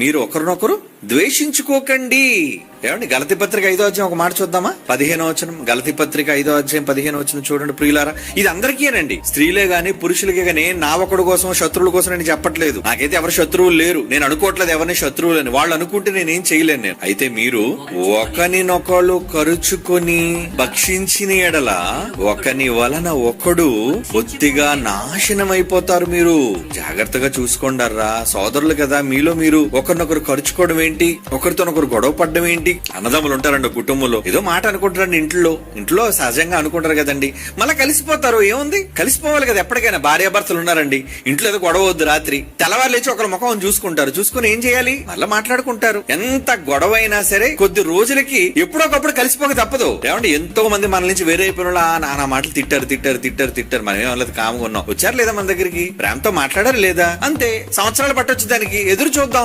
మీరు ఒకరినొకరు ద్వేషించుకోకండి. ఏమండి, గలతీ పత్రిక 5వ అధ్యాయం ఒక మాట చూద్దామా? 15వ వచనం, గలతీ పత్రిక 5వ అధ్యాయం 15వ వచనం చూడండి ప్రియులారా. ఇది అందరికీనండి, స్త్రీలే గాని పురుషులకే గాని. నా ఒకడు కోసం శత్రువుల కోసం నేను చెప్పట్లేదు. నాకైతే ఎవరు శత్రువులు లేరు, నేను అనుకోవట్లేదు ఎవరిని శత్రువులని. వాళ్ళు అనుకుంటే నేనేం చేయలేను. నేను అయితే మీరు ఒకనినొకళ్ళు కరుచుకొని భక్షించిన ఎడల ఒకని వలన ఒకడు బొత్తిగా నాశనం అయిపోతారు. మీరు జాగ్రత్తగా చూసుకోండారా సోదరులు కదా. మీలో మీరు ఒకరినొకరు ఖర్చుకోవడం ఏంటి, ఒకరితోనొకరు గొడవ పడ్డం ఏంటి? అన్నదమ్ములు ఉంటారండి కుటుంబంలో, ఏదో మాట అనుకుంటారండి, ఇంట్లో సహజంగా అనుకుంటారు కదండి. మళ్ళీ కలిసిపోతారు, ఏముంది, కలిసిపోవాలి కదా. ఎప్పటికైనా భార్యాభర్తలు ఉన్నారండి, ఇంట్లో ఏదో గొడవ వద్దు, రాత్రి తెల్లవారు లేచి ఒకరి ముఖం చూసుకుంటారు, చూసుకుని ఏం చేయాలి, మళ్ళీ మాట్లాడుకుంటారు. ఎంత గొడవ అయినా సరే కొద్ది రోజులకి ఎప్పుడొకప్పుడు కలిసిపోక తప్పదు. ఏమంటే ఎంతో మంది మన నుంచి వేరే అయిపోయిన నానా మాటలు తిట్టారు. మనం ఏమన్నది కాముగా ఉన్నాం, వచ్చారు లేదా మన దగ్గరికి, ప్రేమతో మాట్లాడారు లేదా, అంతే. సంవత్సరాలు పట్టొచ్చు, దానికి ఎదురు చూద్దాం.